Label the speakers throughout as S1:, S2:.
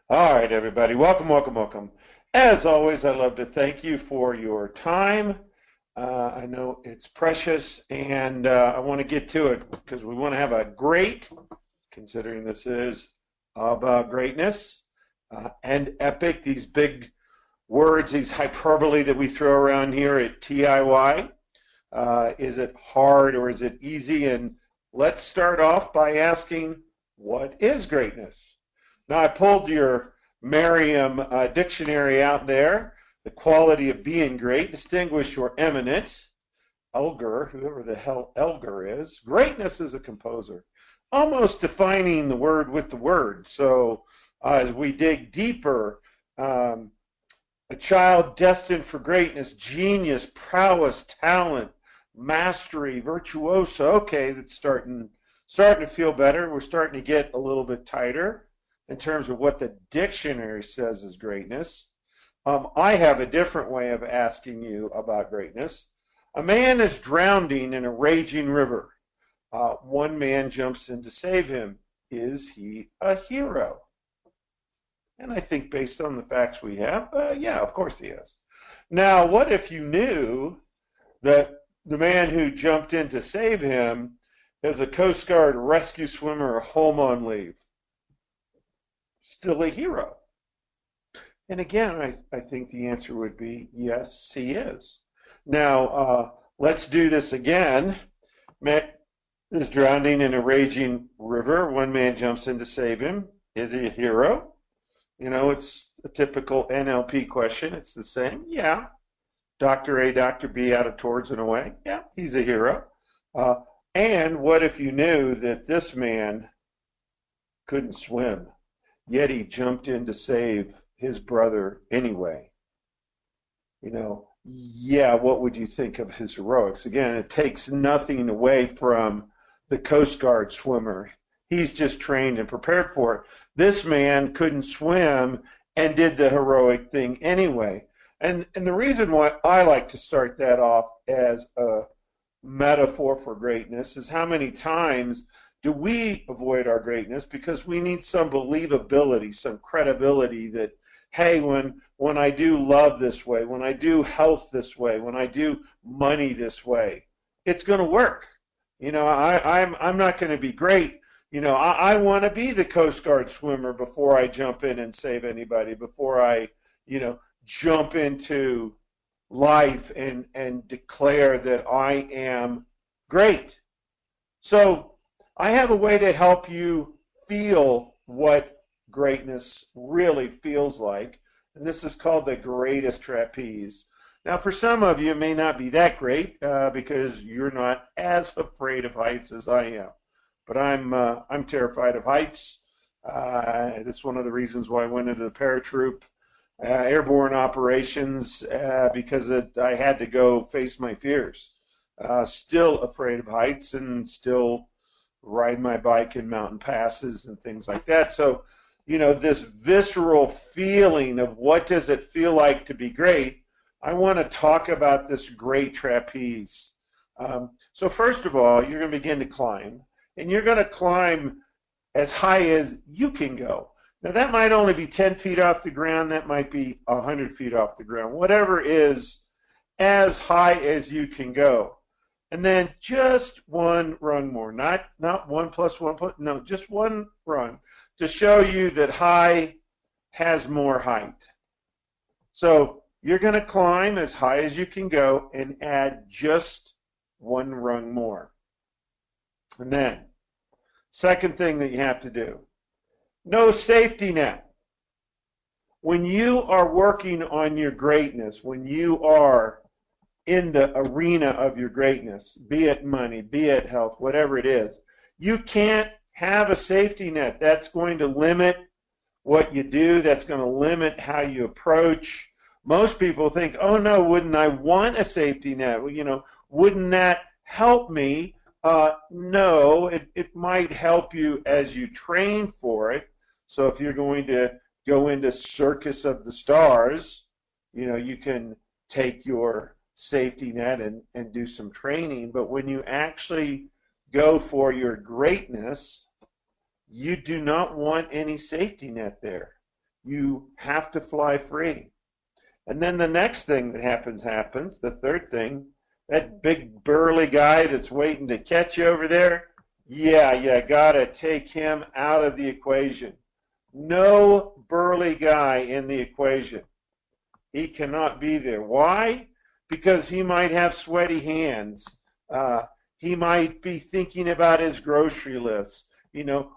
S1: All right, everybody. Welcome, welcome, welcome. As always, I'd love to thank you for your time. I know it's precious, and I want to get to it because we want to have a great, considering this is about greatness and epic, these big words, these hyperbole that we throw around here at TIY. Is it hard or is it easy? And let's start off by asking, what is greatness? Now, I pulled your Merriam dictionary out there. The quality of being great, distinguished, or eminent. Elgar, whoever the hell Elgar is. Greatness is a composer. Almost defining the word with the word. So as we dig deeper, a child destined for greatness, genius, prowess, talent, mastery, virtuoso. Okay, that's starting to feel better. We're starting to get a little bit tighter in terms of what the dictionary says is greatness. I have a different way of asking you about greatness. A man is drowning in a raging river. One man jumps in to save him. Is he a hero? And I think based on the facts we have, yeah, of course he is. Now, what if you knew that the man who jumped in to save him is a Coast Guard rescue swimmer home on leave? Still a hero? And again, I think the answer would be yes, he is. Now, let's do this again. Man is drowning in a raging river. One man jumps in to save him. Is he a hero? You know, it's a typical NLP question. It's the same. Yeah. Dr. A, Dr. B out of towards and away. Yeah, he's a hero. And what if you knew that this man couldn't swim, yet he jumped in to save his brother anyway? You know, yeah, what would you think of his heroics? Again, it takes nothing away from the Coast Guard swimmer. He's just trained and prepared for it. This man couldn't swim and did the heroic thing anyway. And the reason why I like to start that off as a metaphor for greatness is how many times do we avoid our greatness because we need some believability, some credibility that, hey, when I do love this way, when I do health this way, when I do money this way, it's going to work. You know, I'm not going to be great. You know, I want to be the Coast Guard swimmer before I jump in and save anybody, before I, jump into life and declare that I am great. So I have a way to help you feel what greatness really feels like, and this is called the greatest trapeze. Now, for some of you, it may not be that great because you're not as afraid of heights as I am. But I'm terrified of heights. That's one of the reasons why I went into the paratroop airborne operations because I had to go face my fears. Still afraid of heights and still ride my bike in mountain passes and things like that. So, this visceral feeling of what does it feel like to be great, I want to talk about this great trapeze. So first of all, you're going to begin to climb. And you're going to climb as high as you can go. Now, that might only be 10 feet off the ground. That might be 100 feet off the ground. Whatever is as high as you can go. And then just one rung more. Not one plus one plus, no, just one rung to show you that high has more height. So you're going to climb as high as you can go and add just one rung more. And then, second thing that you have to do, no safety net. When you are working on your greatness, when you are in the arena of your greatness, be it money, be it health, whatever it is, you can't have a safety net. That's going to limit what you do. That's going to limit how you approach. Most people think, oh no, wouldn't I want a safety net? Well, wouldn't that help me? No, it might help you as you train for it. So if you're going to go into Circus of the Stars, you can take your safety net and do some training. But when you actually go for your greatness, you do not want any safety net there. You have to fly free. And then the next thing that happens, the third thing, that big burly guy that's waiting to catch you over there, yeah, you gotta take him out of the equation. No burly guy in the equation. He cannot be there. Why? Because he might have sweaty hands. He might be thinking about his grocery list.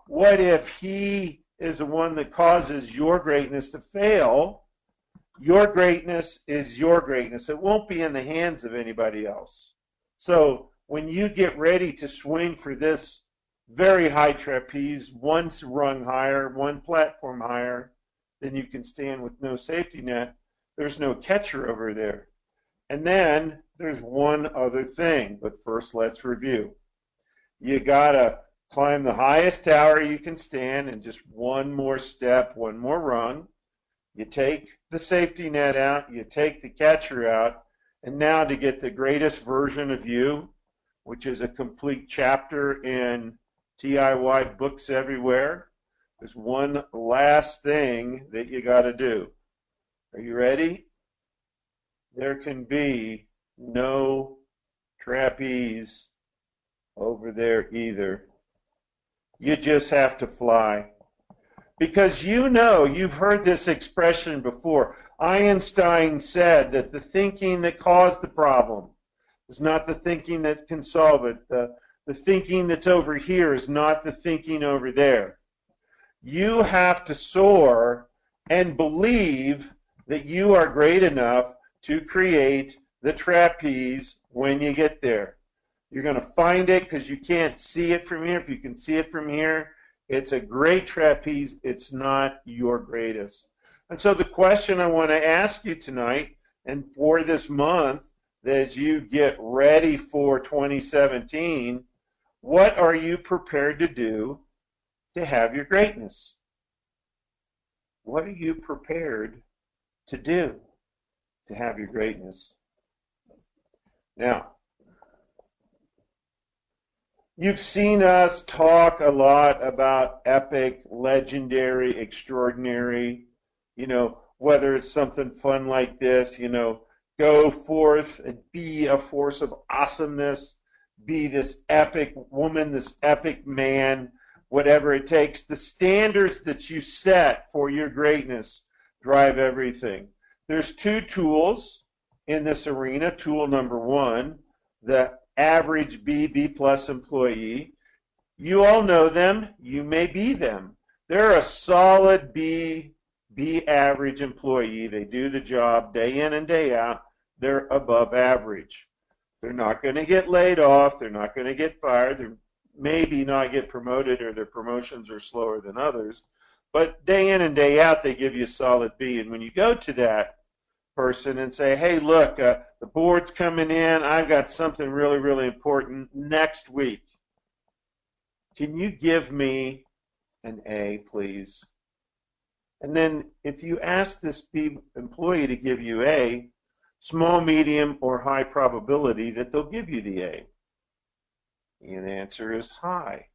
S1: What if he is the one that causes your greatness to fail? Your greatness is your greatness. It won't be in the hands of anybody else. So when you get ready to swing for this very high trapeze, one rung higher, one platform higher than you can stand with no safety net, there's no catcher over there. And then there's one other thing, but first let's review. You gotta climb the highest tower you can stand and just one more step, one more rung. You take the safety net out, you take the catcher out, and now to get the greatest version of you, which is a complete chapter in DIY books everywhere, there's one last thing that you got to do. Are you ready? There can be no trapeze over there either. You just have to fly. Because you've heard this expression before. Einstein said that the thinking that caused the problem is not the thinking that can solve it. The thinking that's over here is not the thinking over there. You have to soar and believe that you are great enough to create the trapeze when you get there. You're going to find it because you can't see it from here. If you can see it from here, it's a great trapeze. It's not your greatest. And so the question I want to ask you tonight and for this month, as you get ready for 2017, what are you prepared to do to have your greatness? What are you prepared to do to have your greatness? Now, you've seen us talk a lot about epic, legendary, extraordinary, whether it's something fun like this, go forth and be a force of awesomeness, be this epic woman, this epic man, whatever it takes. The standards that you set for your greatness drive everything. There's two tools in this arena. Tool number one, the average B plus employee. You all know them. You may be them. They're a solid B average employee. They do the job day in and day out. They're above average. They're not going to get laid off. They're not going to get fired. They maybe not get promoted, or their promotions are slower than others. But day in and day out, they give you a solid B. And when you go to that person and say, hey, look, the board's coming in. I've got something really, really important next week. Can you give me an A, please? And then if you ask this B employee to give you A, small, medium, or high probability that they'll give you the A. And the answer is high.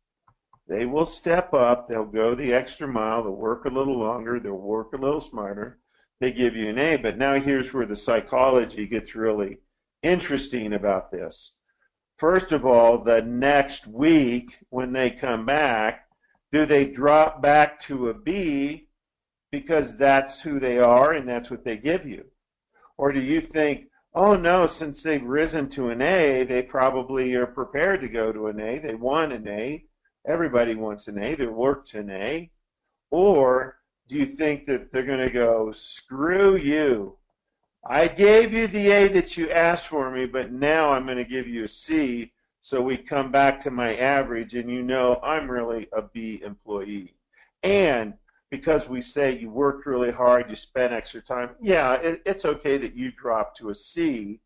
S1: They will step up. They'll go the extra mile. They'll work a little longer. They'll work a little smarter. They give you an A. But now here's where the psychology gets really interesting about this. First of all, the next week when they come back, do they drop back to a B because that's who they are and that's what they give you? Or do you think, oh no, since they've risen to an A, they probably are prepared to go to an A. They want an A. Everybody wants an A. They're worked to an A. Or do you think that they're going to go, screw you. I gave you the A that you asked for me, but now I'm going to give you a C, so we come back to my average, and I'm really a B employee. And because we say you worked really hard, you spent extra time, yeah, it's okay that you drop to a C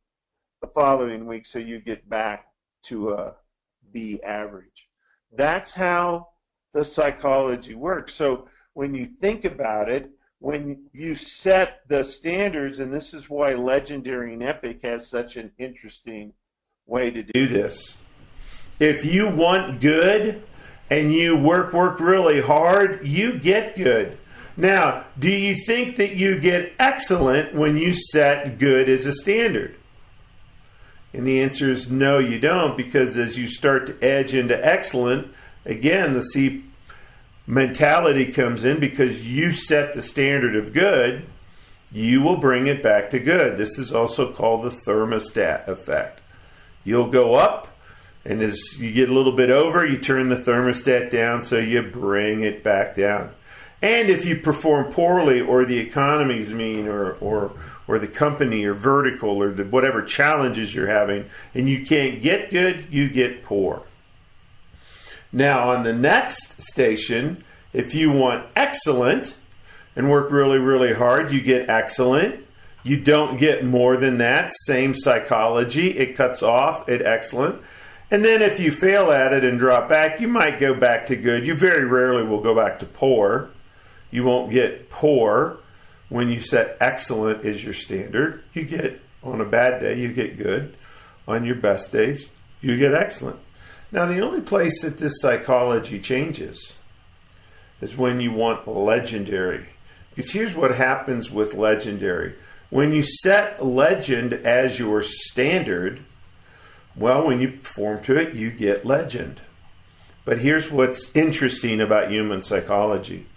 S1: the following week so you get back to a B average. That's how the psychology works. So when you think about it, when you set the standards, and this is why Legendary and Epic has such an interesting way to do this. If you want good and you work really hard, you get good. Now, do you think that you get excellent when you set good as a standard? And the answer is no, you don't, because as you start to edge into excellent, again, the C mentality comes in. Because you set the standard of good, you will bring it back to good. This is also called the thermostat effect. You'll go up, and as you get a little bit over, you turn the thermostat down, so you bring it back down. And if you perform poorly, or the economy's mean, or the company, or vertical, or whatever challenges you're having, and you can't get good, you get poor. Now, on the next station, if you want excellent and work really, really hard, you get excellent. You don't get more than that. Same psychology. It cuts off at excellent. And then if you fail at it and drop back, you might go back to good. You very rarely will go back to poor. You won't get poor when you set excellent as your standard. You get, on a bad day, you get good. On your best days, you get excellent. Now, the only place that this psychology changes is when you want legendary. Because here's what happens with legendary. When you set legend as your standard, well, when you perform to it, you get legend. But here's what's interesting about human psychology.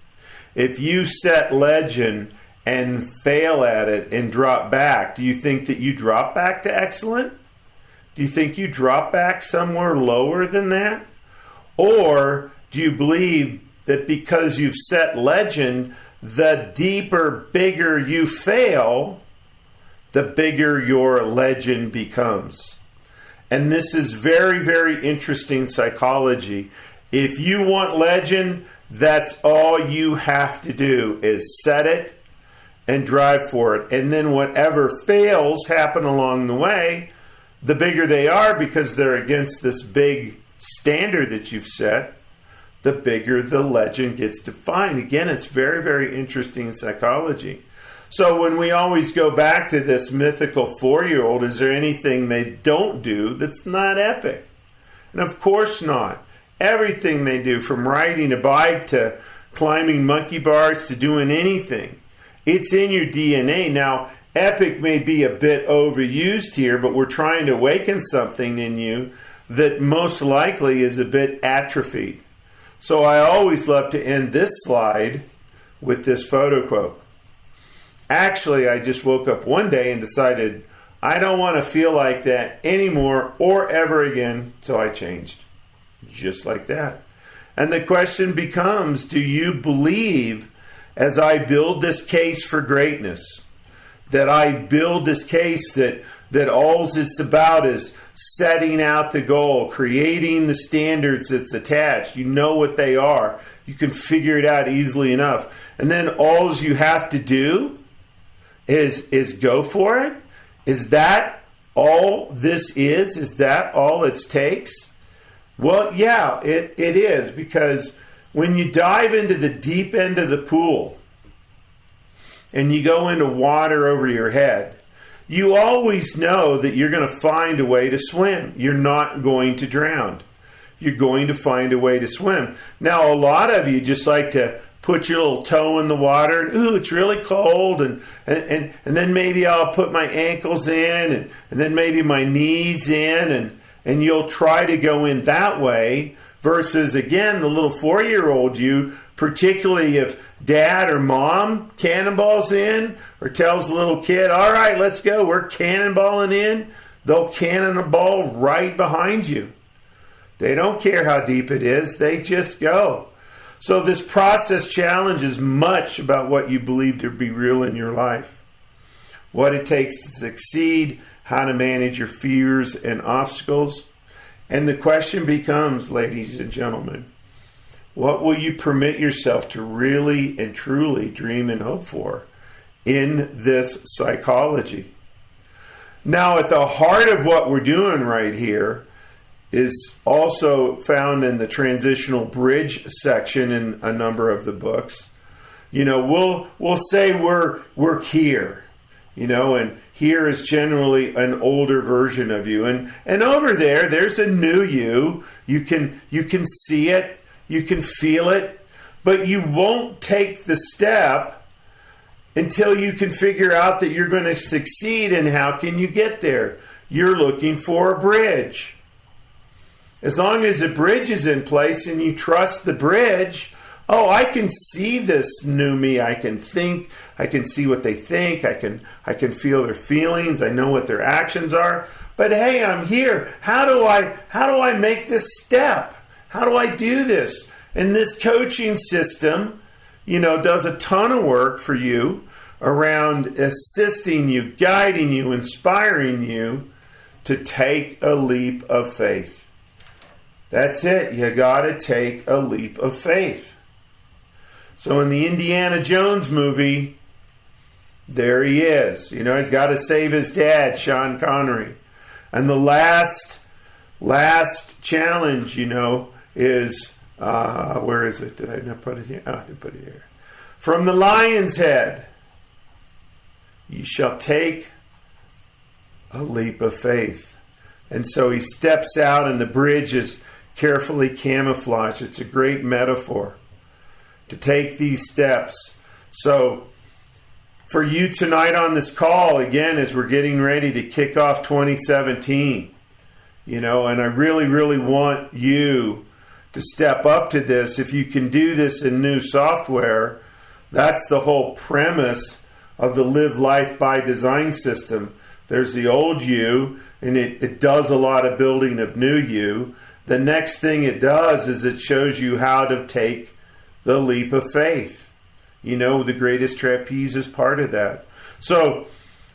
S1: If you set legend and fail at it and drop back, do you think that you drop back to excellent? Do you think you drop back somewhere lower than that? Or do you believe that because you've set legend, the deeper, bigger you fail, the bigger your legend becomes? And this is very, very interesting psychology. If you want legend, that's all you have to do is set it and drive for it. And then whatever fails happen along the way, the bigger they are because they're against this big standard that you've set, the bigger the legend gets defined. Again, it's very, very interesting psychology. So when we always go back to this mythical 4-year-old, is there anything they don't do that's not epic? And of course not. Everything they do, from riding a bike to climbing monkey bars to doing anything, it's in your DNA. Now, epic may be a bit overused here, but we're trying to awaken something in you that most likely is a bit atrophied. So I always love to end this slide with this photo quote. Actually, I just woke up one day and decided I don't want to feel like that anymore or ever again, so I changed. Just like that. And the question becomes, do you believe, as I build this case for greatness, that I build this case that all it's about is setting out the goal, creating the standards that's attached. You know what they are. You can figure it out easily enough. And then all you have to do is go for it? Is that all this is? Is that all it takes? Well, yeah, it is, because when you dive into the deep end of the pool and you go into water over your head, you always know that you're going to find a way to swim. You're not going to drown. You're going to find a way to swim. Now, a lot of you just like to put your little toe in the water and, ooh, it's really cold, and then maybe I'll put my ankles in, and then maybe my knees in, and you'll try to go in that way, versus, again, the little 4-year-old you, particularly if dad or mom cannonballs in or tells the little kid, all right, let's go, we're cannonballing in, they'll cannonball right behind you. They don't care how deep it is, they just go. So this process challenge is much about what you believe to be real in your life, what it takes to succeed, how to manage your fears and obstacles. And the question becomes, ladies and gentlemen, what will you permit yourself to really and truly dream and hope for in this psychology? Now, at the heart of what we're doing right here is also found in the transitional bridge section in a number of the books. You know, we'll say we're here, you know, and here is generally an older version of you, and over there's a new you. You can see it, you can feel it, but you won't take the step until you can figure out that you're going to succeed. And how can you get there? You're looking for a bridge. As long as the bridge is in place and you trust the bridge, oh, I can see this new me. I can think. I can see what they think. I can feel their feelings. I know what their actions are. But hey, I'm here. How do I make this step? How do I do this? And this coaching system, does a ton of work for you around assisting you, guiding you, inspiring you to take a leap of faith. That's it. You got to take a leap of faith. So in the Indiana Jones movie, there he is. He's got to save his dad, Sean Connery. And the last challenge, is, where is it? Did I not put it here? Oh, I did put it here. From the lion's head, you shall take a leap of faith. And so he steps out and the bridge is carefully camouflaged. It's a great metaphor to take these steps. So for you tonight on this call, again, as we're getting ready to kick off 2017, and I really, really want you to step up to this. If you can do this in new software, that's the whole premise of the Live Life by Design system. There's the old you, and it does a lot of building of new you. The next thing it does is it shows you how to take the leap of faith. The greatest trapeze is part of that. So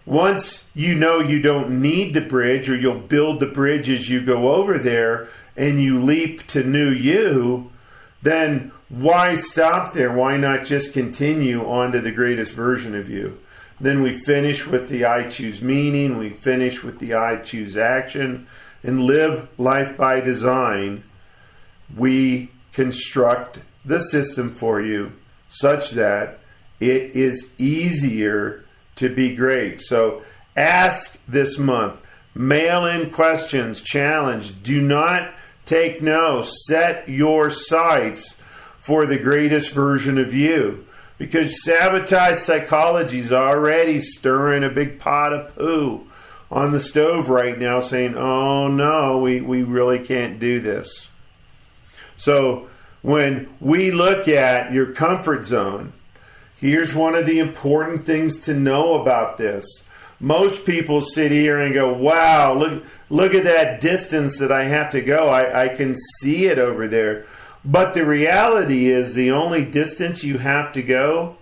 S1: once you don't need the bridge, or you'll build the bridge as you go over there and you leap to new you, then why stop there? Why not just continue on to the greatest version of you? Then we finish with the I choose meaning. We finish with the I choose action. And Live Life by Design, we construct the system for you such that it is easier to be great. So ask this month. Mail in questions, challenge. Do not take no. Set your sights for the greatest version of you. Because sabotage psychology is already stirring a big pot of poo on the stove right now, saying, oh no, we really can't do this. So when we look at your comfort zone, here's one of the important things to know about this. Most people sit here and go, wow, look at that distance that I have to go. I can see it over there. But the reality is the only distance you have to go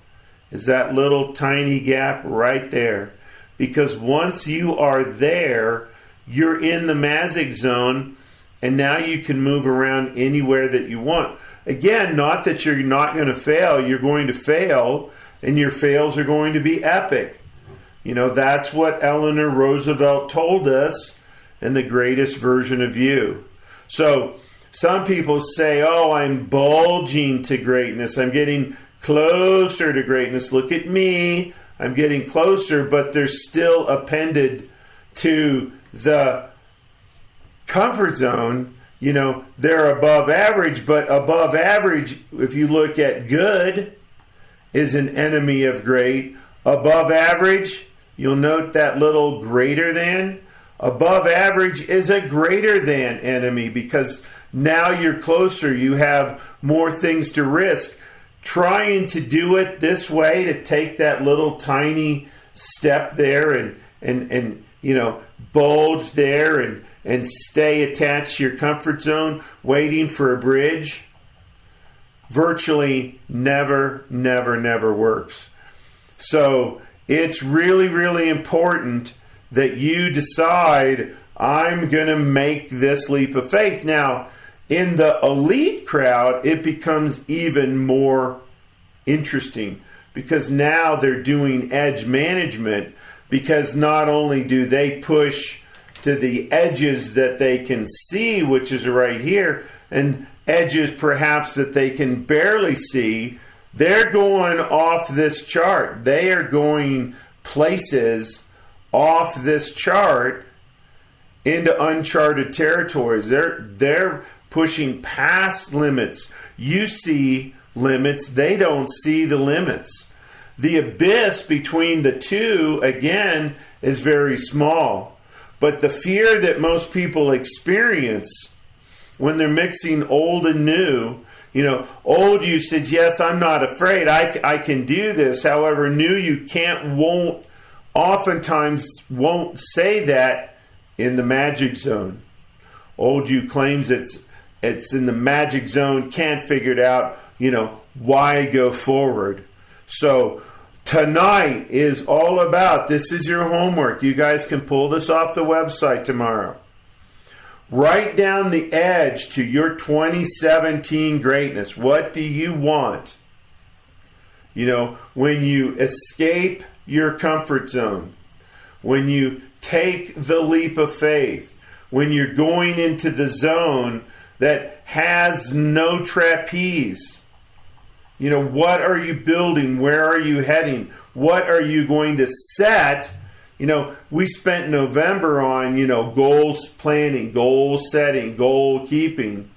S1: is that little tiny gap right there. Because once you are there, you're in the magic zone, and now you can move around anywhere that you want. Again, not that you're not going to fail. You're going to fail, and your fails are going to be epic. That's what Eleanor Roosevelt told us in The Greatest Version of You. So some people say, oh, I'm bulging to greatness. I'm getting closer to greatness. Look at me. I'm getting closer, but they're still appended to the comfort zone. They're above average, but above average, if you look at good, is an enemy of great. Above average, you'll note that little greater than. Above average is a greater than enemy, because now you're closer. You have more things to risk. Trying to do it this way, to take that little tiny step there and bulge there and stay attached to your comfort zone, waiting for a bridge, virtually never works. So it's really, really important that you decide, I'm going to make this leap of faith. Now, in the elite crowd, it becomes even more interesting, because now they're doing edge management, because not only do they push to the edges that they can see, which is right here, and edges perhaps that they can barely see, they're going off this chart. They are going places off this chart into uncharted territories. They're pushing past limits. You see limits, they don't see the limits. The abyss between the two, again, is very small. But the fear that most people experience when they're mixing old and new, old you says, yes, I'm not afraid, I can do this. However, new you oftentimes won't say that in the magic zone. Old you claims it's in the magic zone, can't figure it out, why go forward? So tonight is all about, this is your homework. You guys can pull this off the website tomorrow. Write down the edge to your 2017 greatness. What do you want? When you escape your comfort zone, when you take the leap of faith, when you're going into the zone that has no trapeze. What are you building? Where are you heading? What are you going to set? We spent November on, goals planning, goal setting, goal keeping.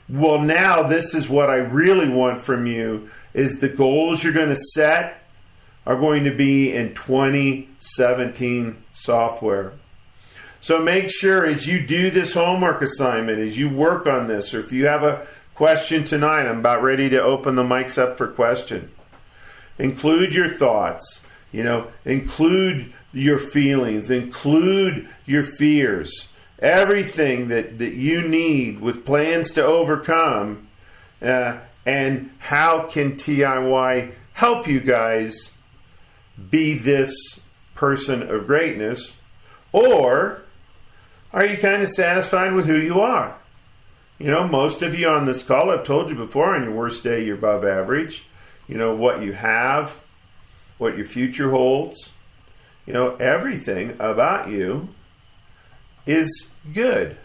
S1: Well, now this is what I really want from you, is the goals you're going to set are going to be in 2017 software. So make sure as you do this homework assignment, as you work on this, or if you have a question tonight, I'm about ready to open the mics up for question. Include your thoughts, include your feelings, include your fears, everything that you need with plans to overcome, and how can TIY help you guys be this person of greatness? Or are you kind of satisfied with who you are? Most of you on this call, I've told you before, on your worst day, you're above average. What you have, what your future holds, everything about you is good.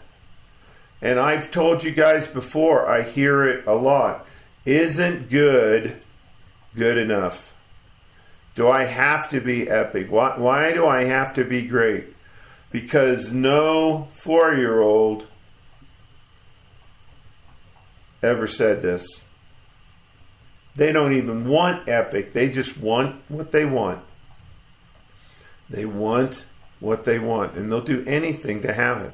S1: And I've told you guys before, I hear it a lot. Isn't good good enough? Do I have to be epic? Why do I have to be great? Because no 4-year-old ever said this. They don't even want epic. They just want what they want. They want what they want, and they'll do anything to have it.